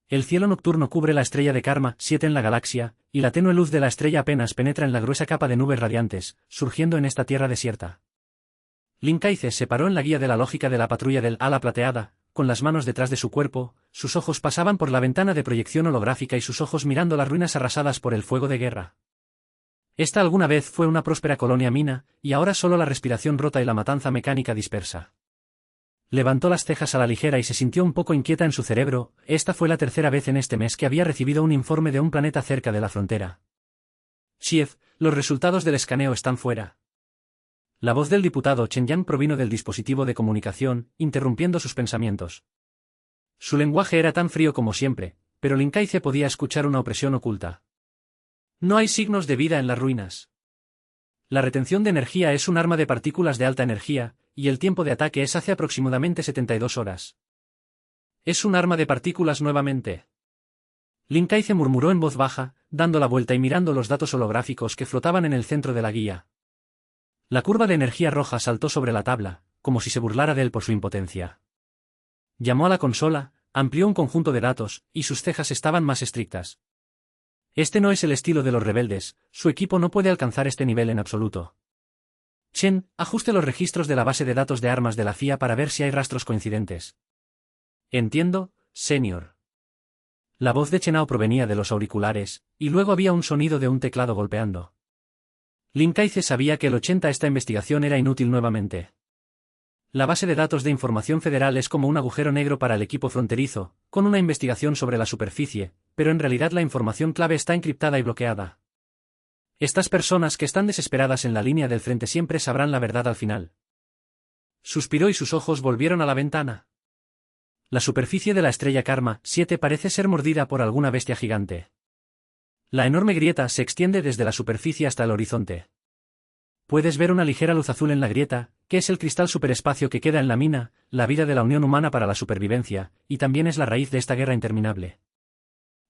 El cielo nocturno cubre la estrella de Karma 7 en la galaxia, y la tenue luz de la estrella apenas penetra en la gruesa capa de nubes radiantes, surgiendo en esta tierra desierta. Linkaize se paró en la guía de la lógica de la patrulla del ala plateada, con las manos detrás de su cuerpo, sus ojos pasaban por la ventana de proyección holográfica y sus ojos mirando las ruinas arrasadas por el fuego de guerra. Esta alguna vez fue una próspera colonia mina, y ahora solo la respiración rota y la matanza mecánica dispersa. Levantó las cejas a la ligera y se sintió un poco inquieta en su cerebro. Esta fue la tercera vez en este mes que había recibido un informe de un planeta cerca de la frontera. Chief, los resultados del escaneo están fuera. La voz del diputado Chen Yang provino del dispositivo de comunicación, interrumpiendo sus pensamientos. Su lenguaje era tan frío como siempre, pero Linkaize podía escuchar una opresión oculta. No hay signos de vida en las ruinas. La retención de energía es un arma de partículas de alta energía, y el tiempo de ataque es hace aproximadamente 72 horas. Es un arma de partículas nuevamente. Linkaize murmuró en voz baja, dando la vuelta y mirando los datos holográficos que flotaban en el centro de la guía. La curva de energía roja saltó sobre la tabla, como si se burlara de él por su impotencia. Llamó a la consola, amplió un conjunto de datos, y sus cejas estaban más estrictas. Este no es el estilo de los rebeldes, su equipo no puede alcanzar este nivel en absoluto. Chen, ajuste los registros de la base de datos de armas de la CIA para ver si hay rastros coincidentes. Entiendo, señor. La voz de Chenao provenía de los auriculares, y luego había un sonido de un teclado golpeando. Linkaize sabía que el 80 esta investigación era inútil nuevamente. La base de datos de información federal es como un agujero negro para el equipo fronterizo, con una investigación sobre la superficie, pero en realidad la información clave está encriptada y bloqueada. Estas personas que están desesperadas en la línea del frente siempre sabrán la verdad al final. Suspiró y sus ojos volvieron a la ventana. La superficie de la estrella Karma 7 parece ser mordida por alguna bestia gigante. La enorme grieta se extiende desde la superficie hasta el horizonte. Puedes ver una ligera luz azul en la grieta, que es el cristal superespacio que queda en la mina, la vida de la unión humana para la supervivencia, y también es la raíz de esta guerra interminable.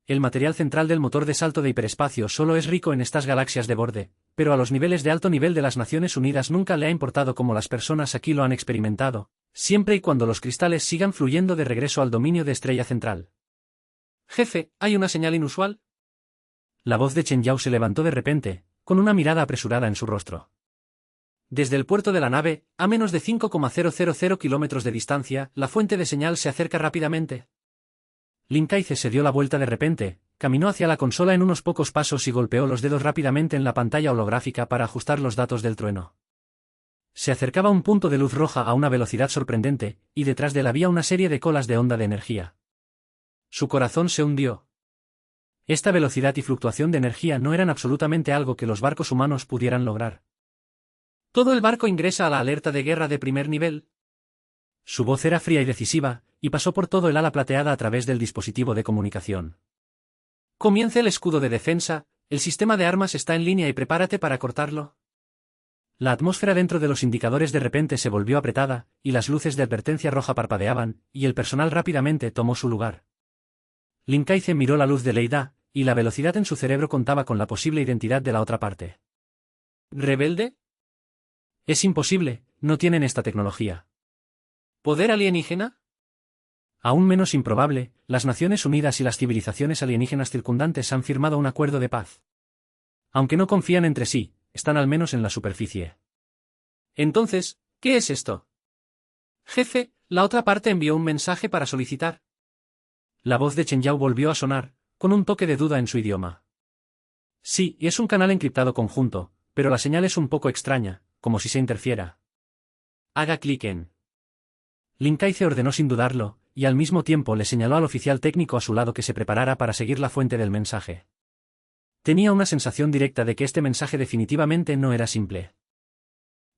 El material central del motor de salto de hiperespacio solo es rico en estas galaxias de borde, pero a los niveles de alto nivel de las Naciones Unidas nunca le ha importado cómo las personas aquí lo han experimentado, siempre y cuando los cristales sigan fluyendo de regreso al dominio de estrella central. Jefe, ¿hay una señal inusual? La voz de Chen Yao se levantó de repente, con una mirada apresurada en su rostro. Desde el puerto de la nave, a menos de 5,000 kilómetros de distancia, la fuente de señal se acerca rápidamente. Linkaize se dio la vuelta de repente, caminó hacia la consola en unos pocos pasos y golpeó los dedos rápidamente en la pantalla holográfica para ajustar los datos del trueno. Se acercaba un punto de luz roja a una velocidad sorprendente, y detrás de él había una serie de colas de onda de energía. Su corazón se hundió. Esta velocidad y fluctuación de energía no eran absolutamente algo que los barcos humanos pudieran lograr. ¿Todo el barco ingresa a la alerta de guerra de primer nivel? Su voz era fría y decisiva, y pasó por todo el ala plateada a través del dispositivo de comunicación. Comienza el escudo de defensa, el sistema de armas está en línea y prepárate para cortarlo. La atmósfera dentro de los indicadores de repente se volvió apretada, y las luces de advertencia roja parpadeaban, y el personal rápidamente tomó su lugar. Linkaize miró la luz de Leida, y la velocidad en su cerebro contaba con la posible identidad de la otra parte. ¿Rebelde? Es imposible, no tienen esta tecnología. ¿Poder alienígena? Aún menos improbable, las Naciones Unidas y las civilizaciones alienígenas circundantes han firmado un acuerdo de paz. Aunque no confían entre sí, están al menos en la superficie. Entonces, ¿qué es esto? Jefe, la otra parte envió un mensaje para solicitar. La voz de Chen Yao volvió a sonar, con un toque de duda en su idioma. Sí, y es un canal encriptado conjunto, pero la señal es un poco extraña, como si se interfiera. Haga clic en. Linkaize ordenó sin dudarlo, y al mismo tiempo le señaló al oficial técnico a su lado que se preparara para seguir la fuente del mensaje. Tenía una sensación directa de que este mensaje definitivamente no era simple.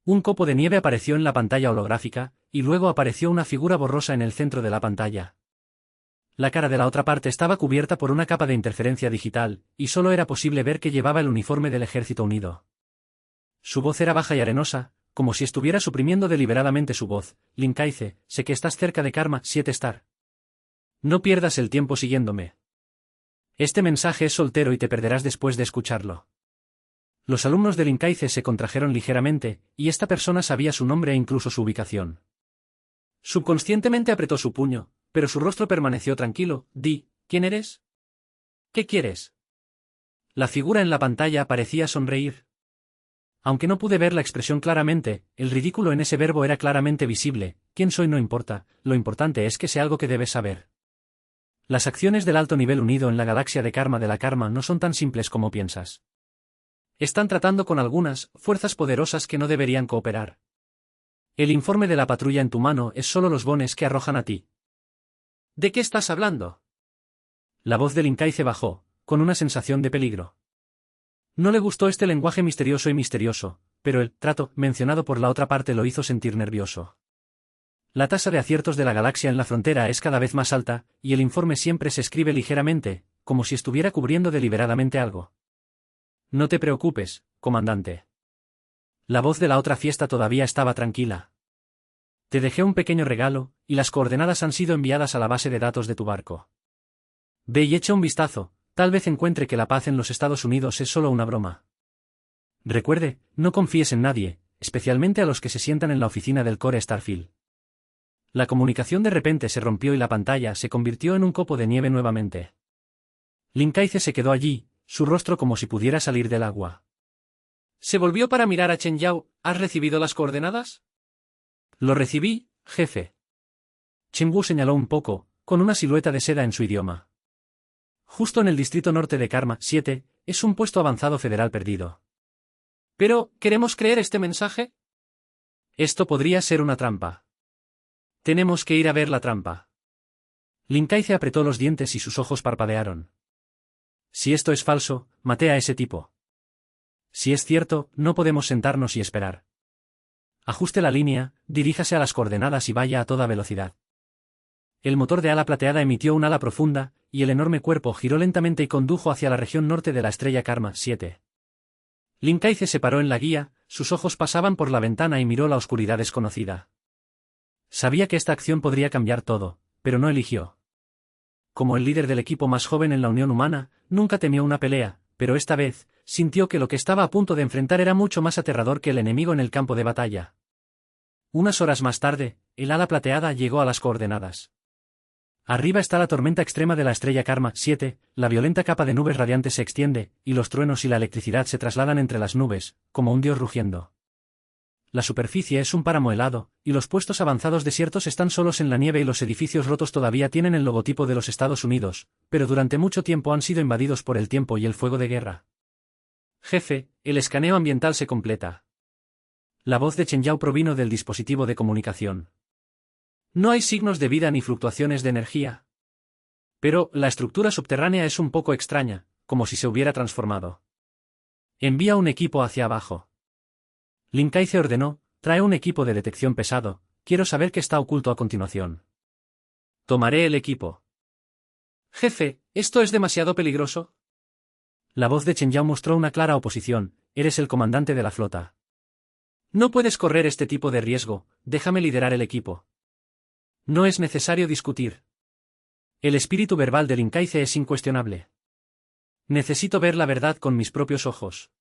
Un copo de nieve apareció en la pantalla holográfica, y luego apareció una figura borrosa en el centro de la pantalla. La cara de la otra parte estaba cubierta por una capa de interferencia digital, y solo era posible ver que llevaba el uniforme del Ejército Unido. Su voz era baja y arenosa, como si estuviera suprimiendo deliberadamente su voz. Linkaize, sé que estás cerca de Karma 7 Star. No pierdas el tiempo siguiéndome. Este mensaje es soltero y te perderás después de escucharlo. Los alumnos de Linkaize se contrajeron ligeramente, y esta persona sabía su nombre e incluso su ubicación. Subconscientemente apretó su puño, pero su rostro permaneció tranquilo. ¿Quién eres? ¿Qué quieres? La figura en la pantalla parecía sonreír. Aunque no pude ver la expresión claramente, el ridículo en ese verbo era claramente visible. Quién soy no importa, lo importante es que sé algo que debes saber. Las acciones del alto nivel unido en la galaxia de Karma de la Karma no son tan simples como piensas. Están tratando con algunas fuerzas poderosas que no deberían cooperar. El informe de la patrulla en tu mano es solo los bones que arrojan a ti. ¿De qué estás hablando? La voz del Incaice bajó, con una sensación de peligro. No le gustó este lenguaje misterioso y misterioso, pero el trato mencionado por la otra parte lo hizo sentir nervioso. La tasa de aciertos de la galaxia en la frontera es cada vez más alta, y el informe siempre se escribe ligeramente, como si estuviera cubriendo deliberadamente algo. No te preocupes, comandante. La voz de la otra fiesta todavía estaba tranquila. Te dejé un pequeño regalo, y las coordenadas han sido enviadas a la base de datos de tu barco. Ve y echa un vistazo, tal vez encuentre que la paz en los Estados Unidos es solo una broma. Recuerde, no confíes en nadie, especialmente a los que se sientan en la oficina del Core Starfield. La comunicación de repente se rompió y la pantalla se convirtió en un copo de nieve nuevamente. Linkaize se quedó allí, su rostro como si pudiera salir del agua. Se volvió para mirar a Chen Yao. ¿Has recibido las coordenadas? Lo recibí, jefe. Chen Wu señaló un poco, con una silueta de seda en su idioma. Justo en el distrito norte de Karma 7, es un puesto avanzado federal perdido. Pero, ¿queremos creer este mensaje? Esto podría ser una trampa. Tenemos que ir a ver la trampa. Linkaize apretó los dientes y sus ojos parpadearon. Si esto es falso, maté a ese tipo. Si es cierto, no podemos sentarnos y esperar. Ajuste la línea, diríjase a las coordenadas y vaya a toda velocidad. El motor de ala plateada emitió un ala profunda, y el enorme cuerpo giró lentamente y condujo hacia la región norte de la estrella Karma 7. Linkaize se paró en la guía, sus ojos pasaban por la ventana y miró la oscuridad desconocida. Sabía que esta acción podría cambiar todo, pero no eligió. Como el líder del equipo más joven en la Unión Humana, nunca temió una pelea, pero esta vez, sintió que lo que estaba a punto de enfrentar era mucho más aterrador que el enemigo en el campo de batalla. Unas horas más tarde, el ala plateada llegó a las coordenadas. Arriba está la tormenta extrema de la estrella Karma 7, la violenta capa de nubes radiantes se extiende, y los truenos y la electricidad se trasladan entre las nubes, como un dios rugiendo. La superficie es un páramo helado, y los puestos avanzados desiertos están solos en la nieve y los edificios rotos todavía tienen el logotipo de los Estados Unidos, pero durante mucho tiempo han sido invadidos por el tiempo y el fuego de guerra. Jefe, el escaneo ambiental se completa. La voz de Chen Yao provino del dispositivo de comunicación. No hay signos de vida ni fluctuaciones de energía. Pero, la estructura subterránea es un poco extraña, como si se hubiera transformado. Envía un equipo hacia abajo. Linkaize ordenó, trae un equipo de detección pesado, quiero saber qué está oculto a continuación. Tomaré el equipo. Jefe, ¿esto es demasiado peligroso? La voz de Chen Yao mostró una clara oposición, eres el comandante de la flota. No puedes correr este tipo de riesgo, déjame liderar el equipo. No es necesario discutir. El espíritu verbal del Linkaize es incuestionable. Necesito ver la verdad con mis propios ojos.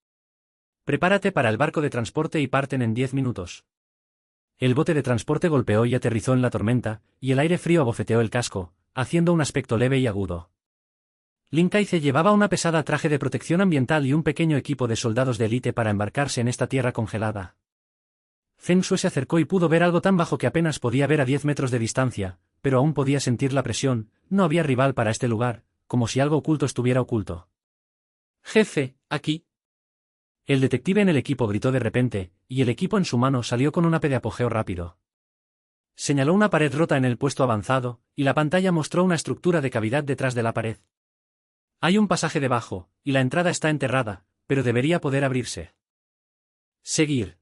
Prepárate para el barco de transporte y parten en 10 minutos. El bote de transporte golpeó y aterrizó en la tormenta, y el aire frío abofeteó el casco, haciendo un aspecto leve y agudo. Linkaize llevaba una pesada traje de protección ambiental y un pequeño equipo de soldados de élite para embarcarse en esta tierra congelada. Feng Shui se acercó y pudo ver algo tan bajo que apenas podía ver a 10 metros de distancia, pero aún podía sentir la presión, no había rival para este lugar, como si algo oculto estuviera oculto. Jefe, aquí. El detective en el equipo gritó de repente, y el equipo en su mano salió con un AP de apogeo rápido. Señaló una pared rota en el puesto avanzado, y la pantalla mostró una estructura de cavidad detrás de la pared. Hay un pasaje debajo, y la entrada está enterrada, pero debería poder abrirse. Seguir.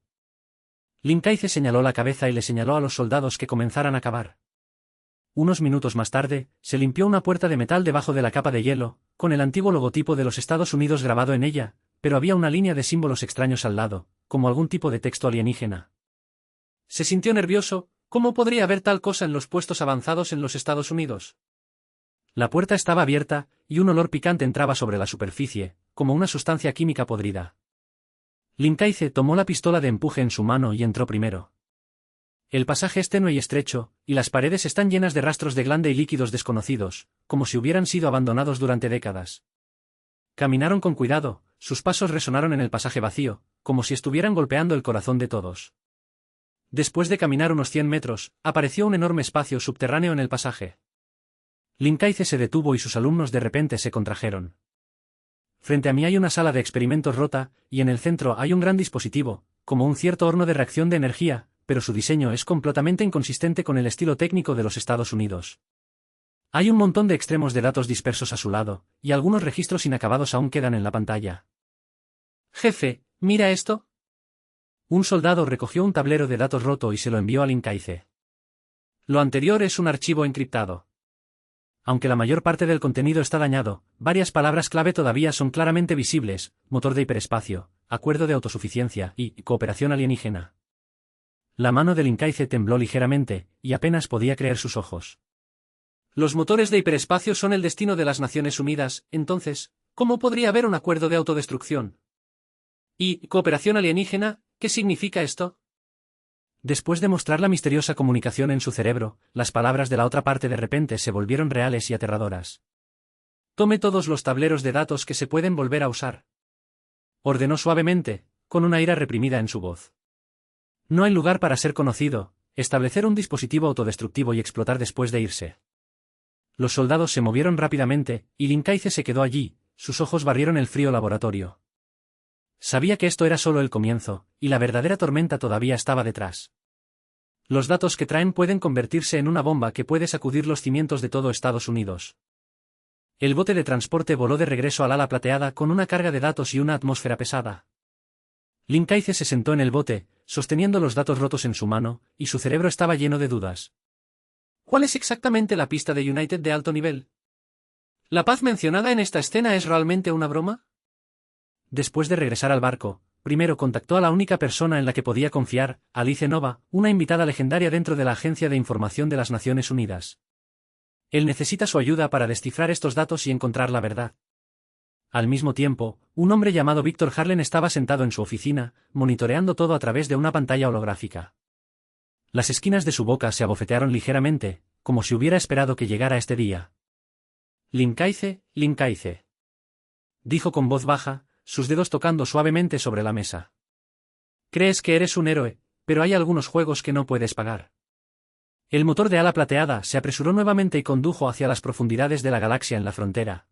Linkaize señaló la cabeza y le señaló a los soldados que comenzaran a cavar. Unos minutos más tarde, se limpió una puerta de metal debajo de la capa de hielo, con el antiguo logotipo de los Estados Unidos grabado en ella, pero había una línea de símbolos extraños al lado, como algún tipo de texto alienígena. Se sintió nervioso, ¿cómo podría haber tal cosa en los puestos avanzados en los Estados Unidos? La puerta estaba abierta, y un olor picante entraba sobre la superficie, como una sustancia química podrida. Linkaize tomó la pistola de empuje en su mano y entró primero. El pasaje es tenue y estrecho, y las paredes están llenas de rastros de glande y líquidos desconocidos, como si hubieran sido abandonados durante décadas. Caminaron con cuidado, sus pasos resonaron en el pasaje vacío, como si estuvieran golpeando el corazón de todos. Después de caminar unos 100 metros, apareció un enorme espacio subterráneo en el pasaje. Linkaize se detuvo y sus alumnos de repente se contrajeron. Frente a mí hay una sala de experimentos rota, y en el centro hay un gran dispositivo, como un cierto horno de reacción de energía, pero su diseño es completamente inconsistente con el estilo técnico de los Estados Unidos. Hay un montón de extremos de datos dispersos a su lado, y algunos registros inacabados aún quedan en la pantalla. Jefe, ¿mira esto? Un soldado recogió un tablero de datos roto y se lo envió a Linkaize. Lo anterior es un archivo encriptado. Aunque la mayor parte del contenido está dañado, varias palabras clave todavía son claramente visibles: motor de hiperespacio, acuerdo de autosuficiencia y cooperación alienígena. La mano de Linkaize tembló ligeramente, y apenas podía creer sus ojos. Los motores de hiperespacio son el destino de las Naciones Unidas, entonces, ¿cómo podría haber un acuerdo de autodestrucción? ¿Y cooperación alienígena? ¿Qué significa esto? Después de mostrar la misteriosa comunicación en su cerebro, las palabras de la otra parte de repente se volvieron reales y aterradoras. Tome todos los tableros de datos que se pueden volver a usar. Ordenó suavemente, con una ira reprimida en su voz. No hay lugar para ser conocido, establecer un dispositivo autodestructivo y explotar después de irse. Los soldados se movieron rápidamente, y Linkaize se quedó allí, sus ojos barrieron el frío laboratorio. Sabía que esto era solo el comienzo, y la verdadera tormenta todavía estaba detrás. Los datos que traen pueden convertirse en una bomba que puede sacudir los cimientos de todo Estados Unidos. El bote de transporte voló de regreso al ala plateada con una carga de datos y una atmósfera pesada. Linkaize se sentó en el bote, sosteniendo los datos rotos en su mano, y su cerebro estaba lleno de dudas. ¿Cuál es exactamente la pista de United de alto nivel? ¿La paz mencionada en esta escena es realmente una broma? Después de regresar al barco, primero contactó a la única persona en la que podía confiar, Alice Nova, una invitada legendaria dentro de la Agencia de Información de las Naciones Unidas. Él necesita su ayuda para descifrar estos datos y encontrar la verdad. Al mismo tiempo, un hombre llamado Víctor Harlen estaba sentado en su oficina, monitoreando todo a través de una pantalla holográfica. Las esquinas de su boca se abofetearon ligeramente, como si hubiera esperado que llegara este día. Linkaize, Linkaize, dijo con voz baja, sus dedos tocando suavemente sobre la mesa. Crees que eres un héroe, pero hay algunos juegos que no puedes pagar. El motor de ala plateada se apresuró nuevamente y condujo hacia las profundidades de la galaxia en la frontera.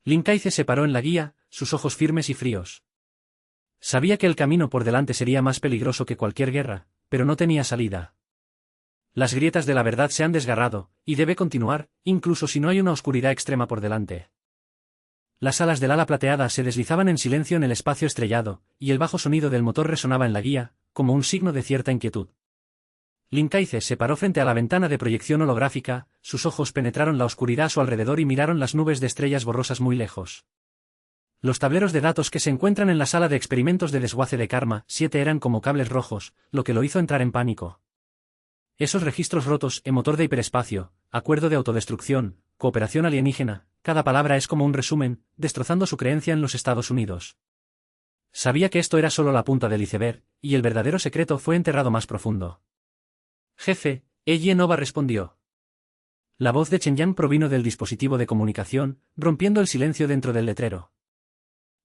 Linkaize se paró en la guía, sus ojos firmes y fríos. Sabía que el camino por delante sería más peligroso que cualquier guerra, pero no tenía salida. Las grietas de la verdad se han desgarrado, y debe continuar, incluso si no hay una oscuridad extrema por delante. Las alas del ala plateada se deslizaban en silencio en el espacio estrellado, y el bajo sonido del motor resonaba en la guía, como un signo de cierta inquietud. Linkaize se paró frente a la ventana de proyección holográfica, sus ojos penetraron la oscuridad a su alrededor y miraron las nubes de estrellas borrosas muy lejos. Los tableros de datos que se encuentran en la sala de experimentos de desguace de Karma 7 eran como cables rojos, lo que lo hizo entrar en pánico. Esos registros rotos, motor de hiperespacio, acuerdo de autodestrucción, cooperación alienígena, cada palabra es como un resumen, destrozando su creencia en los Estados Unidos. Sabía que esto era solo la punta del iceberg, y el verdadero secreto fue enterrado más profundo. Jefe, Eiji Nova respondió. La voz de Chen Yang provino del dispositivo de comunicación, rompiendo el silencio dentro del letrero.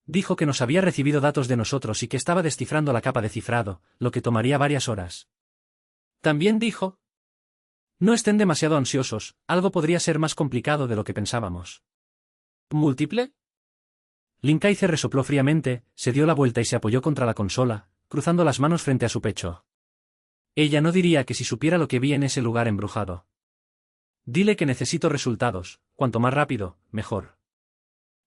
Dijo que nos había recibido datos de nosotros y que estaba descifrando la capa de cifrado, lo que tomaría varias horas. También dijo: no estén demasiado ansiosos, algo podría ser más complicado de lo que pensábamos. ¿Múltiple? Linkaize resopló fríamente, se dio la vuelta y se apoyó contra la consola, cruzando las manos frente a su pecho. Ella no diría que si supiera lo que vi en ese lugar embrujado. Dile que necesito resultados, cuanto más rápido, mejor.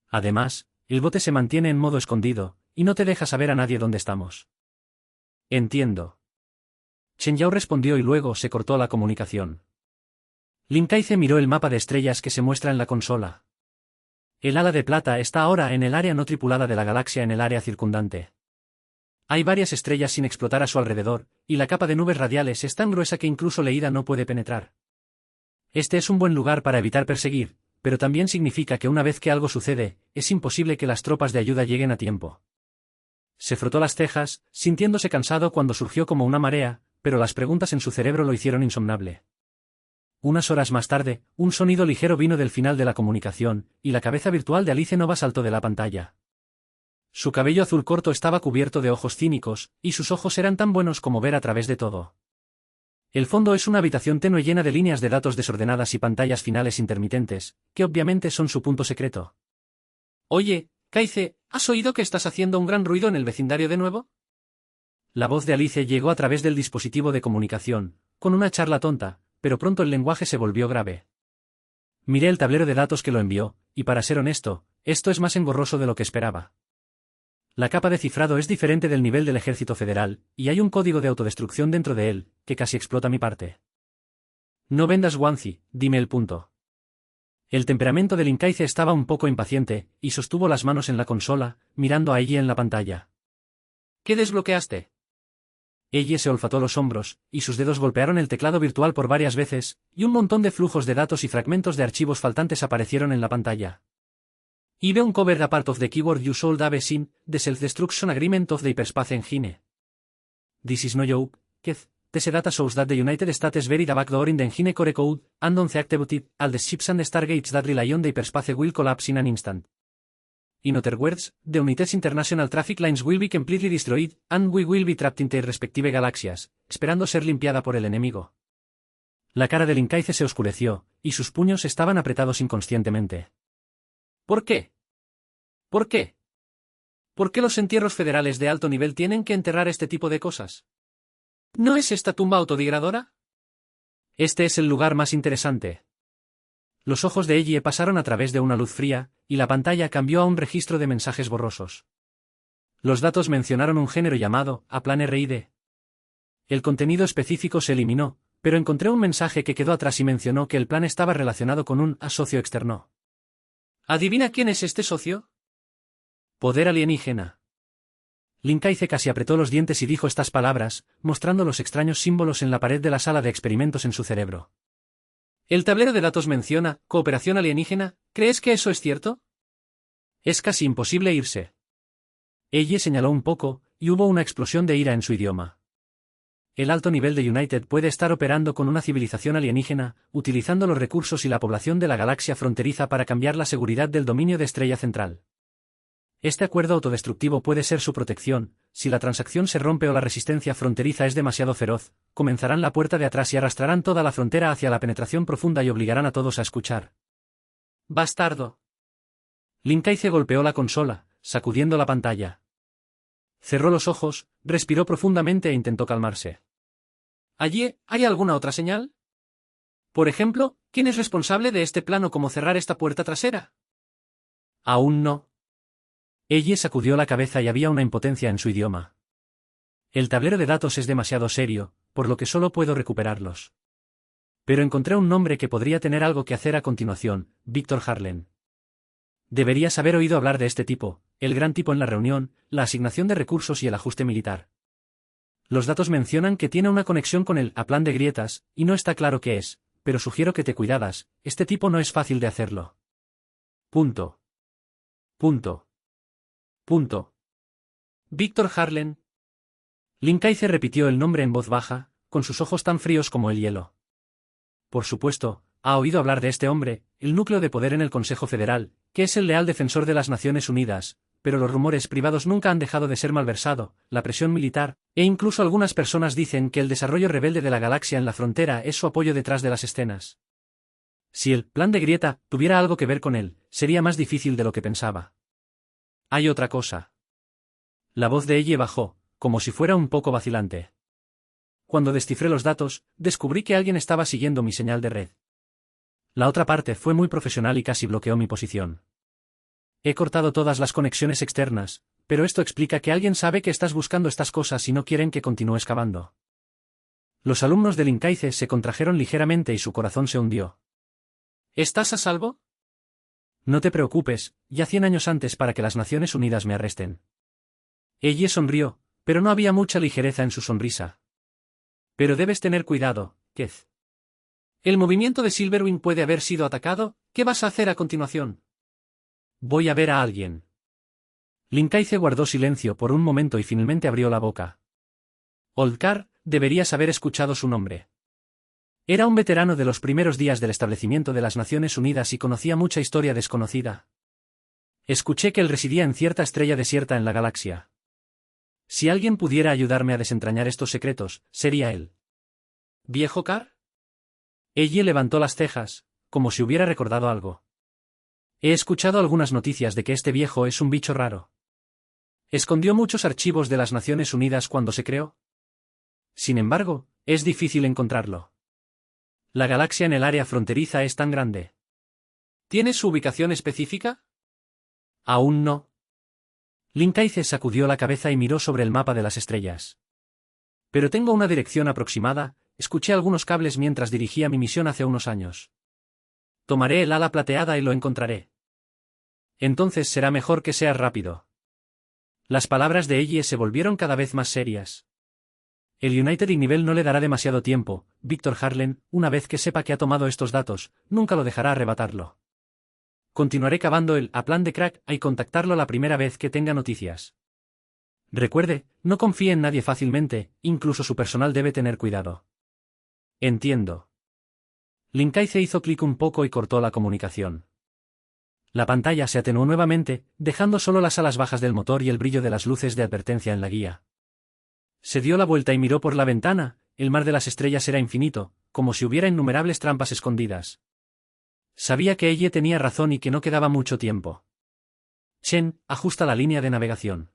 Además, el bote se mantiene en modo escondido, y no te deja saber a nadie dónde estamos. Entiendo. Chen Yao respondió y luego se cortó la comunicación. Linkaize miró el mapa de estrellas que se muestra en la consola. El ala de plata está ahora en el área no tripulada de la galaxia en el área circundante. Hay varias estrellas sin explotar a su alrededor, y la capa de nubes radiales es tan gruesa que incluso leída no puede penetrar. Este es un buen lugar para evitar perseguir, pero también significa que una vez que algo sucede, es imposible que las tropas de ayuda lleguen a tiempo. Se frotó las cejas, sintiéndose cansado cuando surgió como una marea, pero las preguntas en su cerebro lo hicieron insomnable. Unas horas más tarde, un sonido ligero vino del final de la comunicación, y la cabeza virtual de Alice Nova saltó de la pantalla. Su cabello azul corto estaba cubierto de ojos cínicos, y sus ojos eran tan buenos como ver a través de todo. El fondo es una habitación tenue llena de líneas de datos desordenadas y pantallas finales intermitentes, que obviamente son su punto secreto. Oye, Kaize, ¿has oído que estás haciendo un gran ruido en el vecindario de nuevo? La voz de Alice llegó a través del dispositivo de comunicación, con una charla tonta, pero pronto el lenguaje se volvió grave. Miré el tablero de datos que lo envió, y para ser honesto, esto es más engorroso de lo que esperaba. La capa de cifrado es diferente del nivel del Ejército Federal, y hay un código de autodestrucción dentro de él, que casi explota mi parte. No vendas Wanzi, dime el punto. El temperamento de Linkaize estaba un poco impaciente, y sostuvo las manos en la consola, mirando a Ellie en la pantalla. ¿Qué desbloqueaste? Ellie se olfató los hombros, y sus dedos golpearon el teclado virtual por varias veces, y un montón de flujos de datos y fragmentos de archivos faltantes aparecieron en la pantalla. Ibe uncovered a part of the keyword you should have seen, the self-destruction agreement of the Hyperspace Engine. This is no joke, Keith. These data shows that the United States buried a backdoor in the engine core code, and on the activity, all the ships and stargates that rely on the hyperspace will collapse in an instant. In other words, the United's international traffic lines will be completely destroyed, and we will be trapped in their respective galaxias, esperando ser limpiada por el enemigo. La cara de Linkaize se oscureció, y sus puños estaban apretados inconscientemente. ¿Por qué? ¿Por qué? ¿Por qué los entierros federales de alto nivel tienen que enterrar este tipo de cosas? ¿No es esta tumba autodegradora? Este es el lugar más interesante. Los ojos de Ellie pasaron a través de una luz fría, y la pantalla cambió a un registro de mensajes borrosos. Los datos mencionaron un género llamado A-Plan RID. El contenido específico se eliminó, pero encontré un mensaje que quedó atrás y mencionó que el plan estaba relacionado con un socio externo. ¿Adivina quién es este socio? Poder alienígena. Linkaize casi apretó los dientes y dijo estas palabras, mostrando los extraños símbolos en la pared de la sala de experimentos en su cerebro. El tablero de datos menciona cooperación alienígena. ¿Crees que eso es cierto? Es casi imposible irse. Ellie señaló un poco, y hubo una explosión de ira en su idioma. El alto nivel de United puede estar operando con una civilización alienígena, utilizando los recursos y la población de la galaxia fronteriza para cambiar la seguridad del dominio de Estrella Central. Este acuerdo autodestructivo puede ser su protección. Si la transacción se rompe o la resistencia fronteriza es demasiado feroz, comenzarán la puerta de atrás y arrastrarán toda la frontera hacia la penetración profunda y obligarán a todos a escuchar. ¡Bastardo! Linkaize golpeó la consola, sacudiendo la pantalla. Cerró los ojos, respiró profundamente e intentó calmarse. ¿Allí hay alguna otra señal? Por ejemplo, ¿quién es responsable de este plano como cerrar esta puerta trasera? Aún no. Ellie sacudió la cabeza y había una impotencia en su idioma. El tablero de datos es demasiado serio, por lo que solo puedo recuperarlos. Pero encontré un nombre que podría tener algo que hacer a continuación, Víctor Harlen. Deberías haber oído hablar de este tipo, el gran tipo en la reunión, la asignación de recursos y el ajuste militar. Los datos mencionan que tiene una conexión con el A-Plan de grietas, y no está claro qué es, pero sugiero que te cuidadas, este tipo no es fácil de hacerlo. Punto. Punto. Punto. Víctor Harlen. Linkaize repitió el nombre en voz baja, con sus ojos tan fríos como el hielo. Por supuesto, ha oído hablar de este hombre, el núcleo de poder en el Consejo Federal, que es el leal defensor de las Naciones Unidas, pero los rumores privados nunca han dejado de ser malversado, la presión militar, e incluso algunas personas dicen que el desarrollo rebelde de la galaxia en la frontera es su apoyo detrás de las escenas. Si el plan de Grieta tuviera algo que ver con él, sería más difícil de lo que pensaba. Hay otra cosa. La voz de Ellie bajó, como si fuera un poco vacilante. Cuando descifré los datos, descubrí que alguien estaba siguiendo mi señal de red. La otra parte fue muy profesional y casi bloqueó mi posición. He cortado todas las conexiones externas, pero esto explica que alguien sabe que estás buscando estas cosas y no quieren que continúes cavando. Los alumnos de Linkaize se contrajeron ligeramente y su corazón se hundió. ¿Estás a salvo? No te preocupes, ya 100 años antes para que las Naciones Unidas me arresten. Ellie sonrió, pero no había mucha ligereza en su sonrisa. Pero debes tener cuidado, Keith. El movimiento de Silverwing puede haber sido atacado. ¿Qué vas a hacer a continuación? Voy a ver a alguien. Linkaize guardó silencio por un momento y finalmente abrió la boca. Oldcar, deberías haber escuchado su nombre. Era un veterano de los primeros días del establecimiento de las Naciones Unidas y conocía mucha historia desconocida. Escuché que él residía en cierta estrella desierta en la galaxia. Si alguien pudiera ayudarme a desentrañar estos secretos, sería él. ¿Viejo Carr? Ella levantó las cejas, como si hubiera recordado algo. He escuchado algunas noticias de que este viejo es un bicho raro. ¿Escondió muchos archivos de las Naciones Unidas cuando se creó? Sin embargo, es difícil encontrarlo. La galaxia en el área fronteriza es tan grande. ¿Tienes su ubicación específica? Aún no. Linkaithe sacudió la cabeza y miró sobre el mapa de las estrellas. Pero tengo una dirección aproximada, escuché algunos cables mientras dirigía mi misión hace unos años. Tomaré el ala plateada y lo encontraré. Entonces será mejor que seas rápido. Las palabras de Ellie se volvieron cada vez más serias. El United Nivel no le dará demasiado tiempo, Víctor Harlen, una vez que sepa que ha tomado estos datos, nunca lo dejará arrebatarlo. Continuaré cavando a plan de Crack y contactarlo la primera vez que tenga noticias. Recuerde, no confíe en nadie fácilmente, incluso su personal debe tener cuidado. Entiendo. Linkaithe hizo clic un poco y cortó la comunicación. La pantalla se atenuó nuevamente, dejando solo las alas bajas del motor y el brillo de las luces de advertencia en la guía. Se dio la vuelta y miró por la ventana, el mar de las estrellas era infinito, como si hubiera innumerables trampas escondidas. Sabía que ella tenía razón y que no quedaba mucho tiempo. Chen, ajusta la línea de navegación.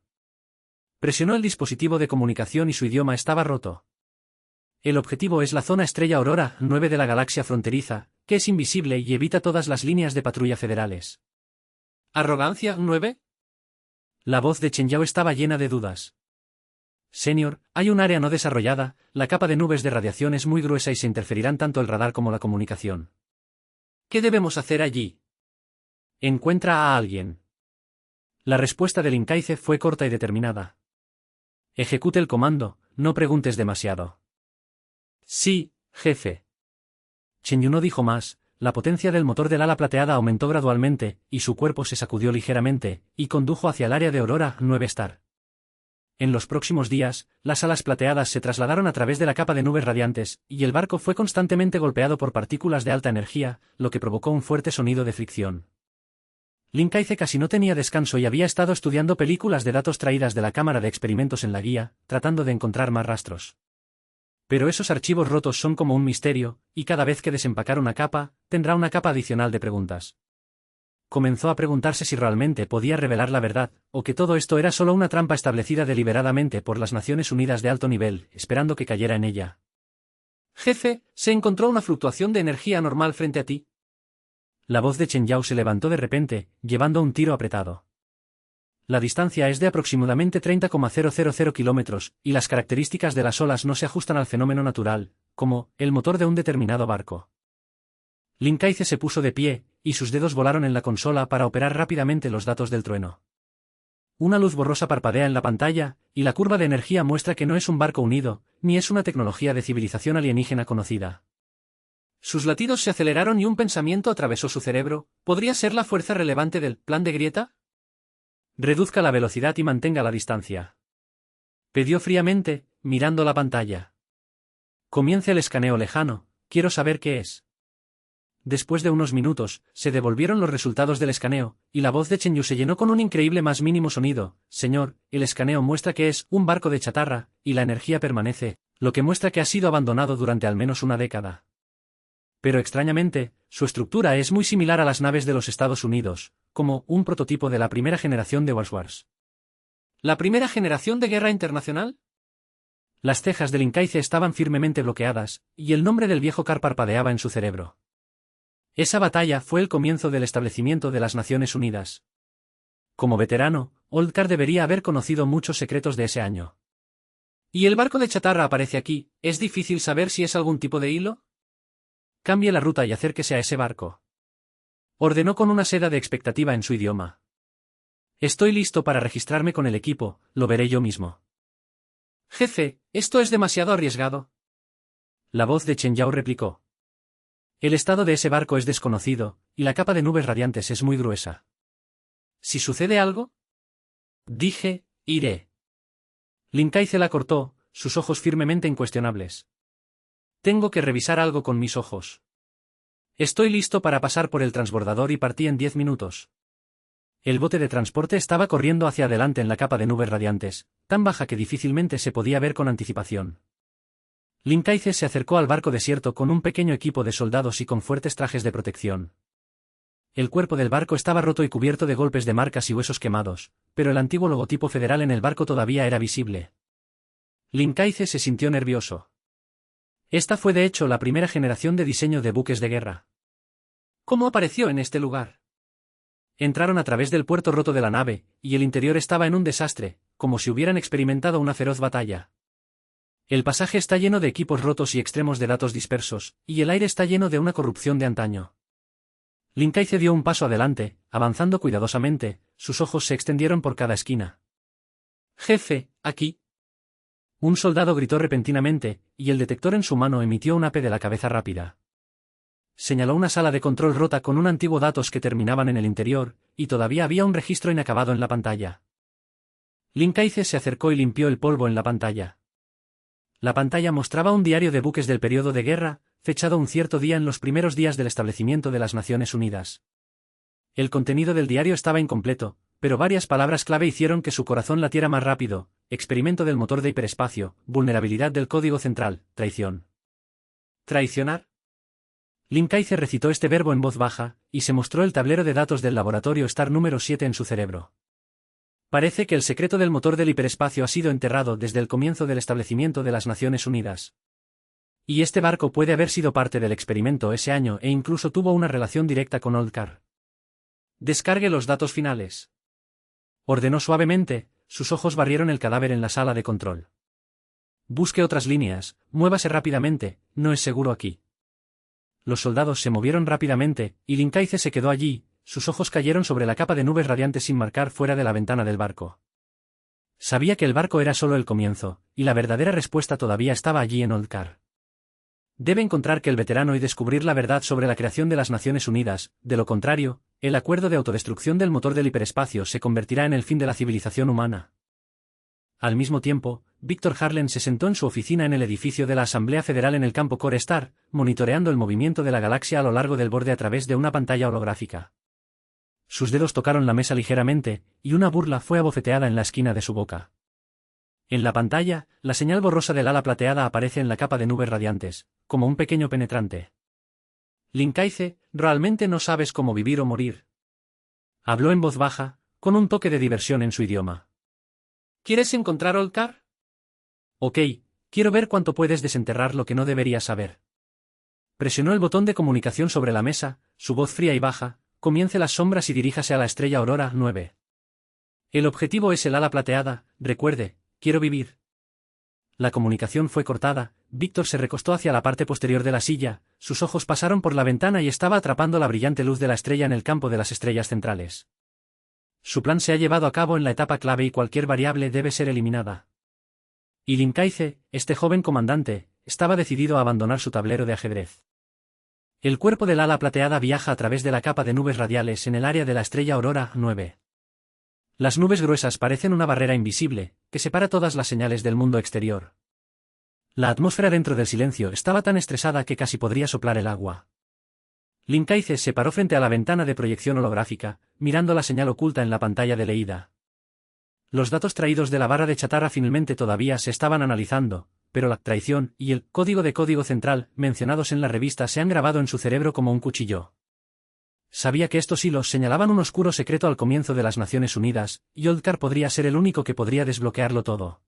Presionó el dispositivo de comunicación y su idioma estaba roto. El objetivo es la zona estrella Aurora 9 de la galaxia fronteriza, que es invisible y evita todas las líneas de patrulla federales. ¿Arrogancia 9? La voz de Chen Yao estaba llena de dudas. Señor, hay un área no desarrollada, la capa de nubes de radiación es muy gruesa y se interferirán tanto el radar como la comunicación. ¿Qué debemos hacer allí? Encuentra a alguien. La respuesta del Linkaithe fue corta y determinada. Ejecute el comando, no preguntes demasiado. Sí, jefe. Chen Yu no dijo más, la potencia del motor del ala plateada aumentó gradualmente, y su cuerpo se sacudió ligeramente, y condujo hacia el área de Aurora 9 Star. En los próximos días, las alas plateadas se trasladaron a través de la capa de nubes radiantes, y el barco fue constantemente golpeado por partículas de alta energía, lo que provocó un fuerte sonido de fricción. Linkaithe casi no tenía descanso y había estado estudiando películas de datos traídas de la cámara de experimentos en la guía, tratando de encontrar más rastros. Pero esos archivos rotos son como un misterio, y cada vez que desempacar una capa, tendrá una capa adicional de preguntas. Comenzó a preguntarse si realmente podía revelar la verdad, o que todo esto era solo una trampa establecida deliberadamente por las Naciones Unidas de alto nivel, esperando que cayera en ella. Jefe, se encontró una fluctuación de energía anormal frente a ti. La voz de Chen Yao se levantó de repente, llevando un tiro apretado. La distancia es de aproximadamente 30,000 kilómetros, y las características de las olas no se ajustan al fenómeno natural, como el motor de un determinado barco. Linkaithe se puso de pie, y sus dedos volaron en la consola para operar rápidamente los datos del trueno. Una luz borrosa parpadea en la pantalla, y la curva de energía muestra que no es un barco unido, ni es una tecnología de civilización alienígena conocida. Sus latidos se aceleraron y un pensamiento atravesó su cerebro. ¿Podría ser la fuerza relevante del plan de Grieta? Reduzca la velocidad y mantenga la distancia. Pidió fríamente, mirando la pantalla. Comience el escaneo lejano, quiero saber qué es. Después de unos minutos, se devolvieron los resultados del escaneo, y la voz de Chen Yu se llenó con un increíble más mínimo sonido. Señor, el escaneo muestra que es un barco de chatarra, y la energía permanece, lo que muestra que ha sido abandonado durante al menos una década. Pero extrañamente, su estructura es muy similar a las naves de los Estados Unidos, como un prototipo de la primera generación de Wars. ¿La primera generación de guerra internacional? Las cejas de Linkaithe estaban firmemente bloqueadas, y el nombre del viejo Carr parpadeaba en su cerebro. Esa batalla fue el comienzo del establecimiento de las Naciones Unidas. Como veterano, Oldcar debería haber conocido muchos secretos de ese año. ¿Y el barco de chatarra aparece aquí? ¿Es difícil saber si es algún tipo de hilo? Cambie la ruta y acérquese a ese barco. Ordenó con una seda de expectativa en su idioma. Estoy listo para registrarme con el equipo, lo veré yo mismo. Jefe, ¿esto es demasiado arriesgado? La voz de Chen Yao replicó. El estado de ese barco es desconocido, y la capa de nubes radiantes es muy gruesa. ¿Si sucede algo? Dije, iré. Linkaithe la cortó, sus ojos firmemente incuestionables. Tengo que revisar algo con mis ojos. Estoy listo para pasar por el transbordador y partí en 10 minutos. El bote de transporte estaba corriendo hacia adelante en la capa de nubes radiantes, tan baja que difícilmente se podía ver con anticipación. Linkaize se acercó al barco desierto con un pequeño equipo de soldados y con fuertes trajes de protección. El cuerpo del barco estaba roto y cubierto de golpes de marcas y huesos quemados, pero el antiguo logotipo federal en el barco todavía era visible. Linkaize se sintió nervioso. Esta fue de hecho la primera generación de diseño de buques de guerra. ¿Cómo apareció en este lugar? Entraron a través del puerto roto de la nave, y el interior estaba en un desastre, como si hubieran experimentado una feroz batalla. El pasaje está lleno de equipos rotos y extremos de datos dispersos, y el aire está lleno de una corrupción de antaño. Linkaize dio un paso adelante, avanzando cuidadosamente, sus ojos se extendieron por cada esquina. «Jefe, aquí». Un soldado gritó repentinamente, y el detector en su mano emitió un AP de la cabeza rápida. Señaló una sala de control rota con un antiguo datos que terminaban en el interior, y todavía había un registro inacabado en la pantalla. Linkaize se acercó y limpió el polvo en la pantalla. La pantalla mostraba un diario de buques del periodo de guerra, fechado un cierto día en los primeros días del establecimiento de las Naciones Unidas. El contenido del diario estaba incompleto, pero varias palabras clave hicieron que su corazón latiera más rápido: experimento del motor de hiperespacio, vulnerabilidad del código central, traición. ¿Traicionar? Linkaize recitó este verbo en voz baja, y se mostró el tablero de datos del laboratorio Star número 7 en su cerebro. Parece que el secreto del motor del hiperespacio ha sido enterrado desde el comienzo del establecimiento de las Naciones Unidas. Y este barco puede haber sido parte del experimento ese año e incluso tuvo una relación directa con Oldcar. Descargue los datos finales. Ordenó suavemente, sus ojos barrieron el cadáver en la sala de control. Busque otras líneas, muévase rápidamente, no es seguro aquí. Los soldados se movieron rápidamente, y Linkaize se quedó allí, sus ojos cayeron sobre la capa de nubes radiantes sin marcar fuera de la ventana del barco. Sabía que el barco era solo el comienzo, y la verdadera respuesta todavía estaba allí en Oldcar. Debe encontrar que el veterano y descubrir la verdad sobre la creación de las Naciones Unidas, de lo contrario, el acuerdo de autodestrucción del motor del hiperespacio se convertirá en el fin de la civilización humana. Al mismo tiempo, Víctor Harlen se sentó en su oficina en el edificio de la Asamblea Federal en el campo Core Star, monitoreando el movimiento de la galaxia a lo largo del borde a través de una pantalla holográfica. Sus dedos tocaron la mesa ligeramente, y una burla fue abofeteada en la esquina de su boca. En la pantalla, la señal borrosa del ala plateada aparece en la capa de nubes radiantes, como un pequeño penetrante. Linkaize, realmente no sabes cómo vivir o morir. Habló en voz baja, con un toque de diversión en su idioma. ¿Quieres encontrar Oldcar? Ok, quiero ver cuánto puedes desenterrar lo que no deberías saber. Presionó el botón de comunicación sobre la mesa, su voz fría y baja: comience las sombras y diríjase a la estrella Aurora 9. El objetivo es el ala plateada, recuerde, quiero vivir. La comunicación fue cortada, Víctor se recostó hacia la parte posterior de la silla, sus ojos pasaron por la ventana y estaba atrapando la brillante luz de la estrella en el campo de las estrellas centrales. Su plan se ha llevado a cabo en la etapa clave y cualquier variable debe ser eliminada. Y Linkaize, este joven comandante, estaba decidido a abandonar su tablero de ajedrez. El cuerpo del ala plateada viaja a través de la capa de nubes radiales en el área de la estrella Aurora 9. Las nubes gruesas parecen una barrera invisible, que separa todas las señales del mundo exterior. La atmósfera dentro del silencio estaba tan estresada que casi podría soplar el agua. Linkaize se paró frente a la ventana de proyección holográfica, mirando la señal oculta en la pantalla de leída. Los datos traídos de la barra de chatarra finalmente todavía se estaban analizando, pero la traición y el código de código central, mencionados en la revista, se han grabado en su cerebro como un cuchillo. Sabía que estos hilos señalaban un oscuro secreto al comienzo de las Naciones Unidas, y Oldcar podría ser el único que podría desbloquearlo todo.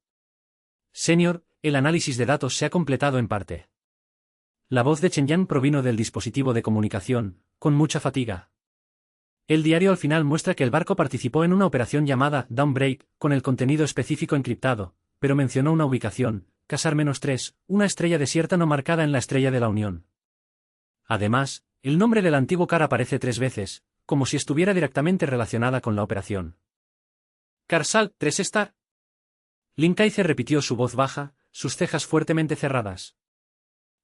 Señor, el análisis de datos se ha completado en parte. La voz de Chen Yang provino del dispositivo de comunicación, con mucha fatiga. El diario al final muestra que el barco participó en una operación llamada Dawnbreak, con el contenido específico encriptado, pero mencionó una ubicación, Casar-3, una estrella desierta no marcada en la estrella de la Unión. Además, el nombre del antiguo Car aparece 3 veces, como si estuviera directamente relacionada con la operación. Carsal 3 Star. Linkaize repitió su voz baja, sus cejas fuertemente cerradas.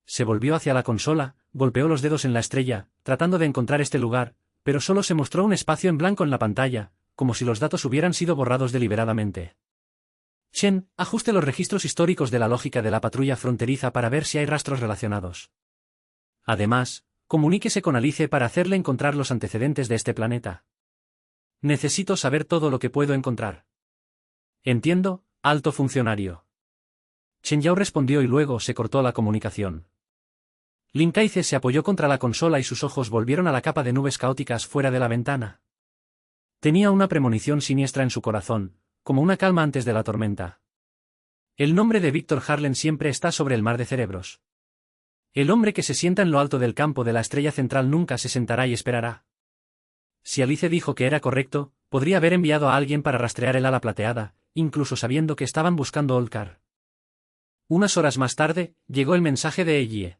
Se volvió hacia la consola, golpeó los dedos en la estrella, tratando de encontrar este lugar, pero solo se mostró un espacio en blanco en la pantalla, como si los datos hubieran sido borrados deliberadamente. Chen, ajuste los registros históricos de la lógica de la patrulla fronteriza para ver si hay rastros relacionados. Además, comuníquese con Alice para hacerle encontrar los antecedentes de este planeta. Necesito saber todo lo que puedo encontrar. Entiendo, alto funcionario. Chen Yao respondió y luego se cortó la comunicación. Lin Kaize se apoyó contra la consola y sus ojos volvieron a la capa de nubes caóticas fuera de la ventana. Tenía una premonición siniestra en su corazón, como una calma antes de la tormenta. El nombre de Víctor Harlen siempre está sobre el mar de cerebros. El hombre que se sienta en lo alto del campo de la estrella central nunca se sentará y esperará. Si Alice dijo que era correcto, podría haber enviado a alguien para rastrear el ala plateada, incluso sabiendo que estaban buscando Olkar. Unas horas más tarde, llegó el mensaje de Ellie.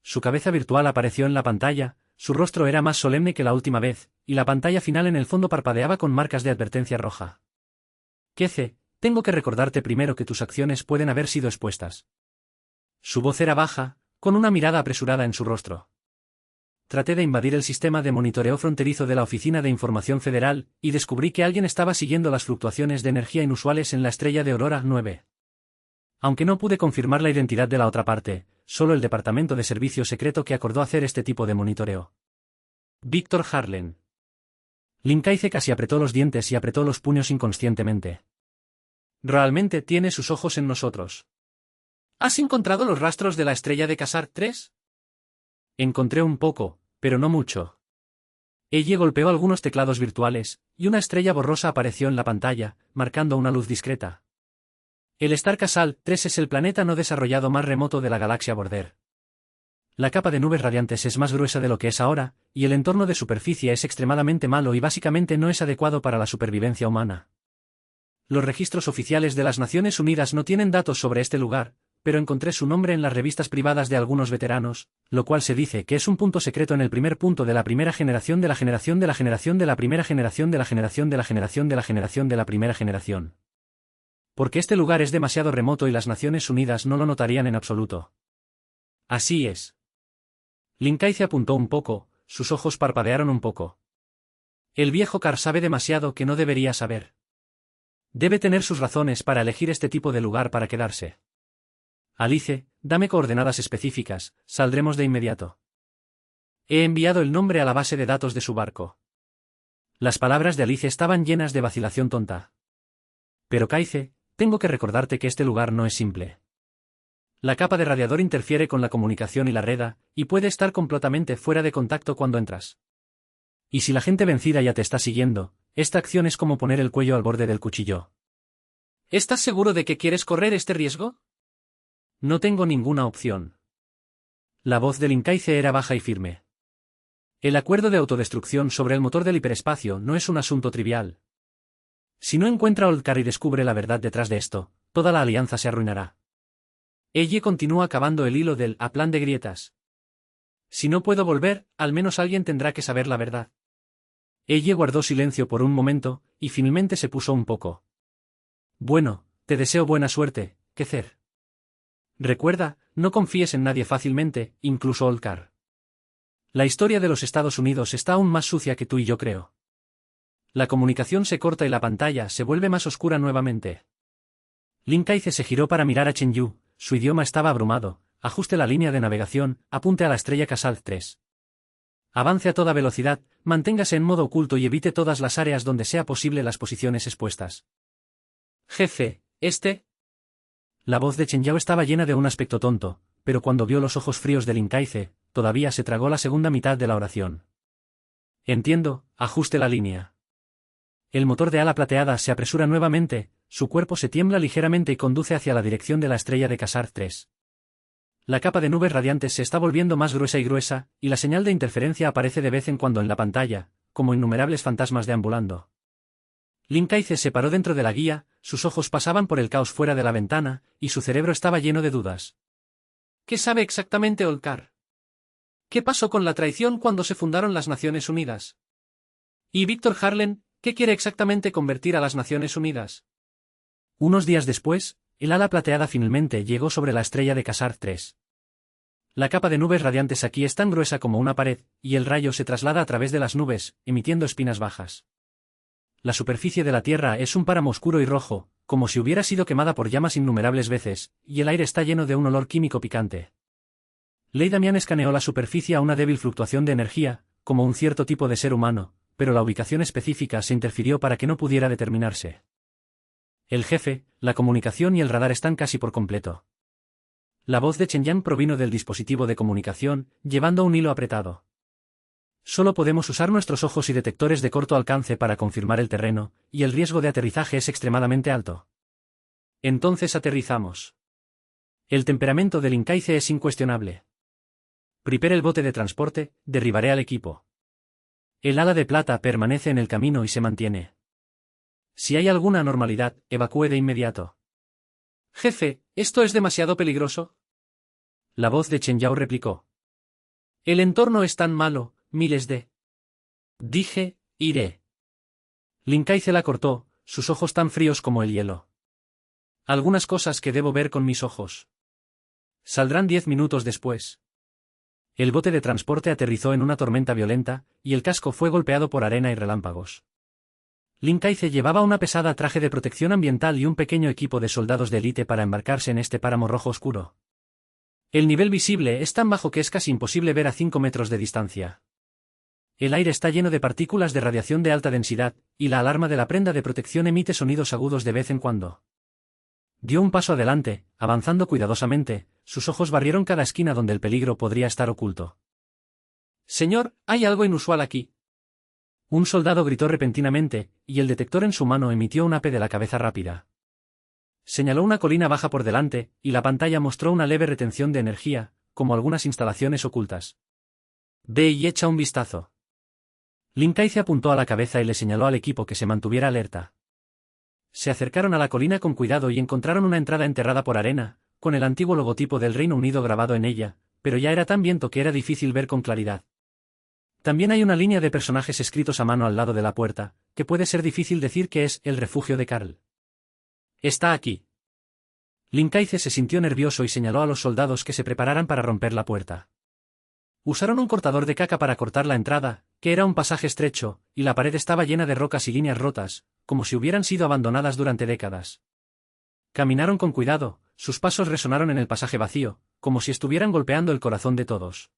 Su cabeza virtual apareció en la pantalla, su rostro era más solemne que la última vez, y la pantalla final en el fondo parpadeaba con marcas de advertencia roja. Keze, tengo que recordarte primero que tus acciones pueden haber sido expuestas. Su voz era baja, con una mirada apresurada en su rostro. Traté de invadir el sistema de monitoreo fronterizo de la Oficina de Información Federal, y descubrí que alguien estaba siguiendo las fluctuaciones de energía inusuales en la estrella de Aurora 9. Aunque no pude confirmar la identidad de la otra parte, solo el Departamento de Servicio Secreto que acordó hacer este tipo de monitoreo. Víctor Harlen. Lin Kaize casi apretó los dientes y apretó los puños inconscientemente. Realmente tiene sus ojos en nosotros. ¿Has encontrado los rastros de la estrella de Casar 3? Encontré un poco, pero no mucho. Ellie golpeó algunos teclados virtuales, y una estrella borrosa apareció en la pantalla, marcando una luz discreta. El Star Casal 3 es el planeta no desarrollado más remoto de la galaxia Border. La capa de nubes radiantes es más gruesa de lo que es ahora, y el entorno de superficie es extremadamente malo y básicamente no es adecuado para la supervivencia humana. Los registros oficiales de las Naciones Unidas no tienen datos sobre este lugar, pero encontré su nombre en las revistas privadas de algunos veteranos, lo cual se dice que es un punto secreto en el primer punto de la primera generación de la generación de la generación de la primera generación de la generación de la generación de la generación de la primera generación. Porque este lugar es demasiado remoto y las Naciones Unidas no lo notarían en absoluto. Así es. Lin Kaize apuntó un poco, sus ojos parpadearon un poco. El viejo Car sabe demasiado que no debería saber. Debe tener sus razones para elegir este tipo de lugar para quedarse. Alice, dame coordenadas específicas, saldremos de inmediato. He enviado el nombre a la base de datos de su barco. Las palabras de Alice estaban llenas de vacilación tonta. Pero Kaize, tengo que recordarte que este lugar no es simple. La capa de radiador interfiere con la comunicación y la red, y puede estar completamente fuera de contacto cuando entras. Y si la gente vencida ya te está siguiendo, esta acción es como poner el cuello al borde del cuchillo. ¿Estás seguro de que quieres correr este riesgo? No tengo ninguna opción. La voz de Lin Kaize era baja y firme. El acuerdo de autodestrucción sobre el motor del hiperespacio no es un asunto trivial. Si no encuentra a Olkar y descubre la verdad detrás de esto, toda la alianza se arruinará. Ellie continúa cavando el hilo del plan de grietas. Si no puedo volver, al menos alguien tendrá que saber la verdad. Ellie guardó silencio por un momento, y finalmente se puso un poco. Bueno, te deseo buena suerte, Kezer. Recuerda, no confíes en nadie fácilmente, incluso Olkar. La historia de los Estados Unidos está aún más sucia que tú y yo creo. La comunicación se corta y la pantalla se vuelve más oscura nuevamente. Lin Kaize se giró para mirar a Chen Yu, su idioma estaba abrumado. Ajuste la línea de navegación, apunte a la estrella Casal 3. Avance a toda velocidad, manténgase en modo oculto y evite todas las áreas donde sea posible las posiciones expuestas. Jefe, La voz de Chen Yao estaba llena de un aspecto tonto, pero cuando vio los ojos fríos de Lin Kaize, todavía se tragó la segunda mitad de la oración. Entiendo, ajuste la línea. El motor de ala plateada se apresura nuevamente, su cuerpo se tiembla ligeramente y conduce hacia la dirección de la estrella de Casar 3. La capa de nubes radiantes se está volviendo más gruesa, y la señal de interferencia aparece de vez en cuando en la pantalla, como innumerables fantasmas deambulando. Lin Kaize se paró dentro de la guía, sus ojos pasaban por el caos fuera de la ventana, y su cerebro estaba lleno de dudas. ¿Qué sabe exactamente Olkar? ¿Qué pasó con la traición cuando se fundaron las Naciones Unidas? ¿Y Víctor Harlen, qué quiere exactamente convertir a las Naciones Unidas? Unos días después, el ala plateada finalmente llegó sobre la estrella de Casar 3. La capa de nubes radiantes aquí es tan gruesa como una pared, y el rayo se traslada a través de las nubes, emitiendo espinas bajas. La superficie de la Tierra es un páramo oscuro y rojo, como si hubiera sido quemada por llamas innumerables veces, y el aire está lleno de un olor químico picante. Ley Damián escaneó la superficie a una débil fluctuación de energía, como un cierto tipo de ser humano, pero la ubicación específica se interfirió para que no pudiera determinarse. El jefe, la comunicación y el radar están casi por completo. La voz de Chen Yang provino del dispositivo de comunicación, llevando un hilo apretado. Solo podemos usar nuestros ojos y detectores de corto alcance para confirmar el terreno, y el riesgo de aterrizaje es extremadamente alto. Entonces aterrizamos. El temperamento del Linkaize es incuestionable. Prepare el bote de transporte, derribaré al equipo. El ala de plata permanece en el camino y se mantiene. Si hay alguna anormalidad, evacúe de inmediato. Jefe, ¿esto es demasiado peligroso? La voz de Chen Yao replicó. El entorno es tan malo, miles de... Dije, iré. Linkaize la cortó, sus ojos tan fríos como el hielo. Algunas cosas que debo ver con mis ojos. Saldrán 10 minutos después. El bote de transporte aterrizó en una tormenta violenta, y el casco fue golpeado por arena y relámpagos. Linkaize llevaba una pesada traje de protección ambiental y un pequeño equipo de soldados de élite para embarcarse en este páramo rojo oscuro. El nivel visible es tan bajo que es casi imposible ver a 5 metros de distancia. El aire está lleno de partículas de radiación de alta densidad, y la alarma de la prenda de protección emite sonidos agudos de vez en cuando. Dio un paso adelante, avanzando cuidadosamente, sus ojos barrieron cada esquina donde el peligro podría estar oculto. Señor, hay algo inusual aquí. Un soldado gritó repentinamente, y el detector en su mano emitió un ape de la cabeza rápida. Señaló una colina baja por delante, y la pantalla mostró una leve retención de energía, como algunas instalaciones ocultas. Ve y echa un vistazo. Linkaize apuntó a la cabeza y le señaló al equipo que se mantuviera alerta. Se acercaron a la colina con cuidado y encontraron una entrada enterrada por arena, con el antiguo logotipo del Reino Unido grabado en ella, pero ya era tan viento que era difícil ver con claridad. También hay una línea de personajes escritos a mano al lado de la puerta, que puede ser difícil decir que es el refugio de Karl. Está aquí. Linkaize se sintió nervioso y señaló a los soldados que se prepararan para romper la puerta. Usaron un cortador de caca para cortar la entrada, que era un pasaje estrecho, y la pared estaba llena de rocas y líneas rotas, como si hubieran sido abandonadas durante décadas. Caminaron con cuidado, sus pasos resonaron en el pasaje vacío, como si estuvieran golpeando el corazón de todos.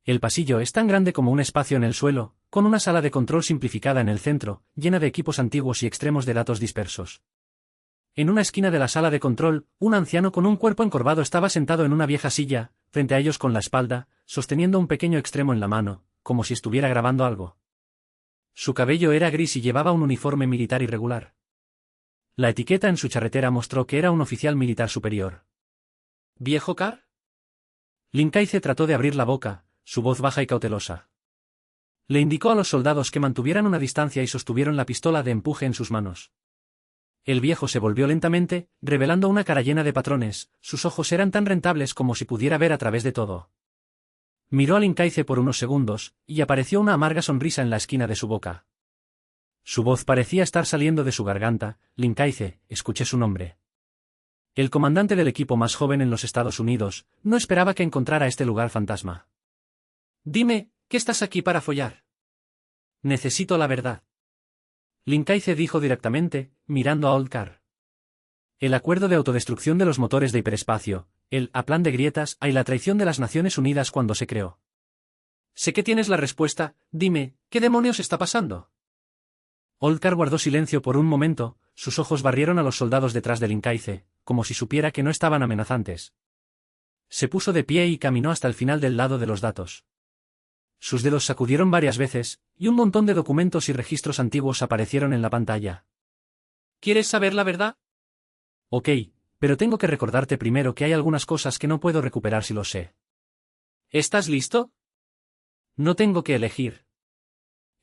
El pasillo es tan grande como un espacio en el suelo, con una sala de control simplificada en el centro, llena de equipos antiguos y extremos de datos dispersos. En una esquina de la sala de control, un anciano con un cuerpo encorvado estaba sentado en una vieja silla, frente a ellos con la espalda, sosteniendo un pequeño extremo en la mano, como si estuviera grabando algo. Su cabello era gris y llevaba un uniforme militar irregular. La etiqueta en su charretera mostró que era un oficial militar superior. ¿Viejo Carr? Linkaize trató de abrir la boca, su voz baja y cautelosa. Le indicó a los soldados que mantuvieran una distancia y sostuvieron la pistola de empuje en sus manos. El viejo se volvió lentamente, revelando una cara llena de patrones, sus ojos eran tan rentables como si pudiera ver a través de todo. Miró a Linkaize por unos segundos, y apareció una amarga sonrisa en la esquina de su boca. Su voz parecía estar saliendo de su garganta. Linkaize, escuché su nombre. El comandante del equipo más joven en los Estados Unidos, no esperaba que encontrara este lugar fantasma. Dime, ¿qué estás aquí para follar? Necesito la verdad. Linkaize dijo directamente, mirando a Old Carr. El acuerdo de autodestrucción de los motores de hiperespacio, el plan de grietas y la traición de las Naciones Unidas cuando se creó. Sé que tienes la respuesta, dime, ¿qué demonios está pasando? Old Carr guardó silencio por un momento, sus ojos barrieron a los soldados detrás de Linkaize, como si supiera que no estaban amenazantes. Se puso de pie y caminó hasta el final del lado de los datos. Sus dedos sacudieron varias veces, y un montón de documentos y registros antiguos aparecieron en la pantalla. ¿Quieres saber la verdad? Ok, pero tengo que recordarte primero que hay algunas cosas que no puedo recuperar si lo sé. ¿Estás listo? No tengo que elegir.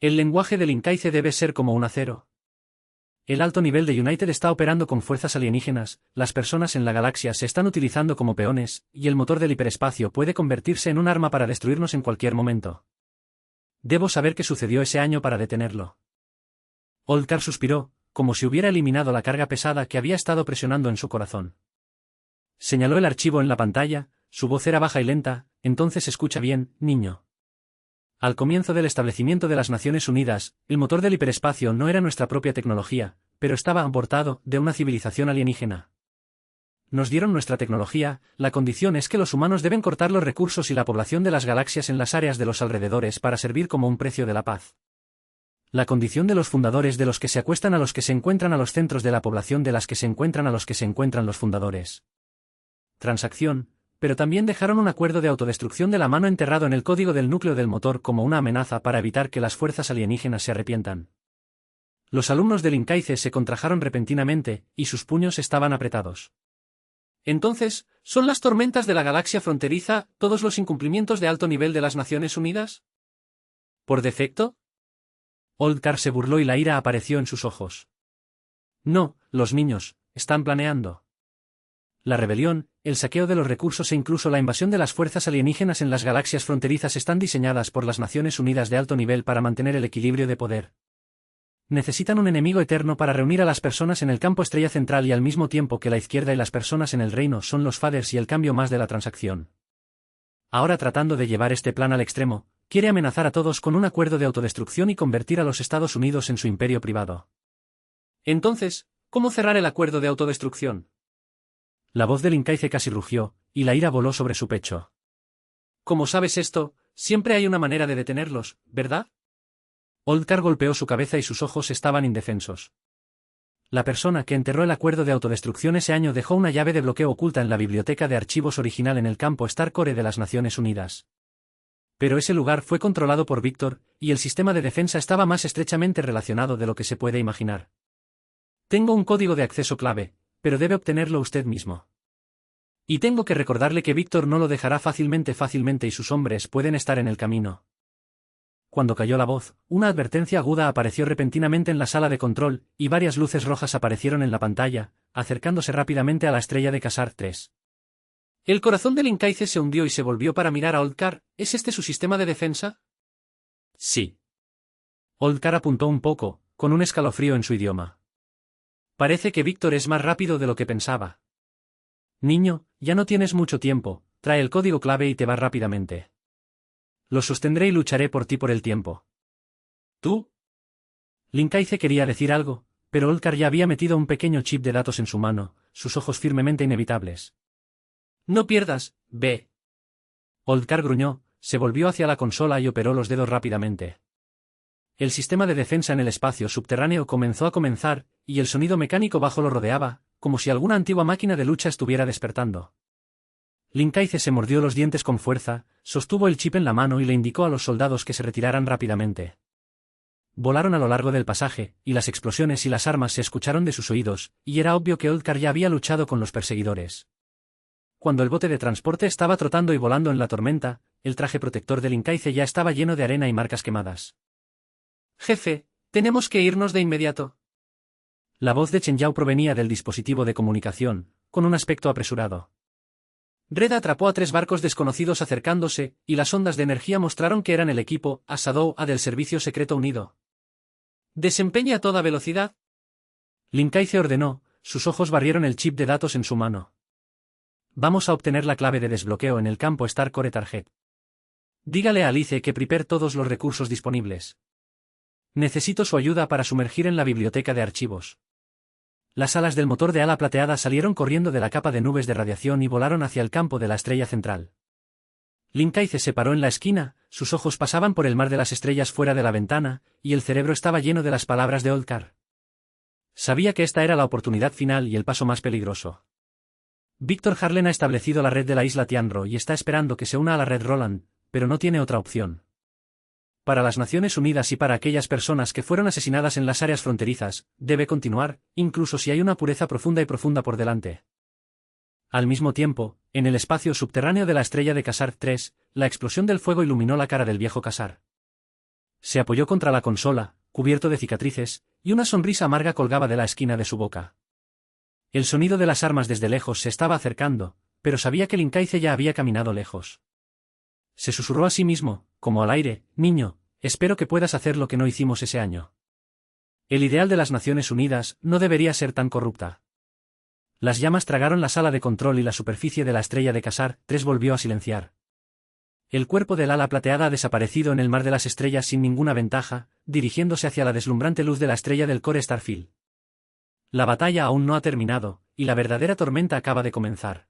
El lenguaje de Linkaize debe ser como un acero. El alto nivel de United está operando con fuerzas alienígenas, las personas en la galaxia se están utilizando como peones, y el motor del hiperespacio puede convertirse en un arma para destruirnos en cualquier momento. Debo saber qué sucedió ese año para detenerlo. Old Carr suspiró, como si hubiera eliminado la carga pesada que había estado presionando en su corazón. Señaló el archivo en la pantalla, su voz era baja y lenta. Entonces escucha bien, niño. Al comienzo del establecimiento de las Naciones Unidas, el motor del hiperespacio no era nuestra propia tecnología, pero estaba abortado de una civilización alienígena. Nos dieron nuestra tecnología, la condición es que los humanos deben cortar los recursos y la población de las galaxias en las áreas de los alrededores para servir como un precio de la paz. La condición de los fundadores de los que se acuestan a los que se encuentran a los centros de la población de las que se encuentran a los que se encuentran los fundadores. Transacción, pero también dejaron un acuerdo de autodestrucción de la mano enterrado en el código del núcleo del motor como una amenaza para evitar que las fuerzas alienígenas se arrepientan. Los alumnos del Incaice se contrajeron repentinamente, y sus puños estaban apretados. Entonces, ¿son las tormentas de la galaxia fronteriza todos los incumplimientos de alto nivel de las Naciones Unidas? ¿Por defecto? Oldcar se burló y la ira apareció en sus ojos. No, los niños, están planeando. La rebelión, el saqueo de los recursos e incluso la invasión de las fuerzas alienígenas en las galaxias fronterizas están diseñadas por las Naciones Unidas de alto nivel para mantener el equilibrio de poder. Necesitan un enemigo eterno para reunir a las personas en el campo estrella central y al mismo tiempo que la izquierda y las personas en el reino son los faders y el cambio más de la transacción. Ahora tratando de llevar este plan al extremo, quiere amenazar a todos con un acuerdo de autodestrucción y convertir a los Estados Unidos en su imperio privado. Entonces, ¿cómo cerrar el acuerdo de autodestrucción? La voz del Incaice casi rugió, y la ira voló sobre su pecho. ¿Cómo sabes esto? Siempre hay una manera de detenerlos, ¿verdad? Oldcar golpeó su cabeza y sus ojos estaban indefensos. La persona que enterró el acuerdo de autodestrucción ese año dejó una llave de bloqueo oculta en la biblioteca de archivos original en el campo Starcore de las Naciones Unidas. Pero ese lugar fue controlado por Víctor, y el sistema de defensa estaba más estrechamente relacionado de lo que se puede imaginar. Tengo un código de acceso clave, pero debe obtenerlo usted mismo. Y tengo que recordarle que Víctor no lo dejará fácilmente y sus hombres pueden estar en el camino. Cuando cayó la voz, una advertencia aguda apareció repentinamente en la sala de control, y varias luces rojas aparecieron en la pantalla, acercándose rápidamente a la estrella de Casar 3. El corazón del Incaice se hundió y se volvió para mirar a Oldcar. ¿Es este su sistema de defensa? Sí. Oldcar apuntó un poco, con un escalofrío en su idioma. Parece que Víctor es más rápido de lo que pensaba. Niño, ya no tienes mucho tiempo, trae el código clave y te vas rápidamente. Lo sostendré y lucharé por ti por el tiempo. ¿Tú? Incaice quería decir algo, pero Oldcar ya había metido un pequeño chip de datos en su mano, sus ojos firmemente inevitables. No pierdas, ve. Oldcar gruñó, se volvió hacia la consola y operó los dedos rápidamente. El sistema de defensa en el espacio subterráneo comenzó a comenzar, y el sonido mecánico bajo lo rodeaba, como si alguna antigua máquina de lucha estuviera despertando. Incaice se mordió los dientes con fuerza, sostuvo el chip en la mano y le indicó a los soldados que se retiraran rápidamente. Volaron a lo largo del pasaje, y las explosiones y las armas se escucharon de sus oídos, y era obvio que Oldcar ya había luchado con los perseguidores. Cuando el bote de transporte estaba trotando y volando en la tormenta, el traje protector del Incaice ya estaba lleno de arena y marcas quemadas. Jefe, tenemos que irnos de inmediato. La voz de Chen Yao provenía del dispositivo de comunicación, con un aspecto apresurado. Red atrapó a 3 barcos desconocidos acercándose, y las ondas de energía mostraron que eran el equipo Asadou-A del Servicio Secreto Unido. Desempeña a toda velocidad. Incaice ordenó, sus ojos barrieron el chip de datos en su mano. Vamos a obtener la clave de desbloqueo en el campo Starcore Target. Dígale a Alice que prepare todos los recursos disponibles. Necesito su ayuda para sumergir en la biblioteca de archivos. Las alas del motor de ala plateada salieron corriendo de la capa de nubes de radiación y volaron hacia el campo de la estrella central. Incaice se paró en la esquina, sus ojos pasaban por el mar de las estrellas fuera de la ventana, y el cerebro estaba lleno de las palabras de Oldcar. Sabía que esta era la oportunidad final y el paso más peligroso. Víctor Harlen ha establecido la red de la isla Tianro y está esperando que se una a la red Roland, pero no tiene otra opción. Para las Naciones Unidas y para aquellas personas que fueron asesinadas en las áreas fronterizas, debe continuar, incluso si hay una pureza profunda y profunda por delante. Al mismo tiempo, en el espacio subterráneo de la estrella de Casar 3, la explosión del fuego iluminó la cara del viejo Casar. Se apoyó contra la consola, cubierto de cicatrices, y una sonrisa amarga colgaba de la esquina de su boca. El sonido de las armas desde lejos se estaba acercando, pero sabía que Incaice ya había caminado lejos. Se susurró a sí mismo, como al aire: niño, espero que puedas hacer lo que no hicimos ese año. El ideal de las Naciones Unidas no debería ser tan corrupta. Las llamas tragaron la sala de control y la superficie de la estrella de Casar 3 volvió a silenciar. El cuerpo del ala plateada ha desaparecido en el mar de las estrellas sin ninguna ventaja, dirigiéndose hacia la deslumbrante luz de la estrella del Core Starfield. La batalla aún no ha terminado, y la verdadera tormenta acaba de comenzar.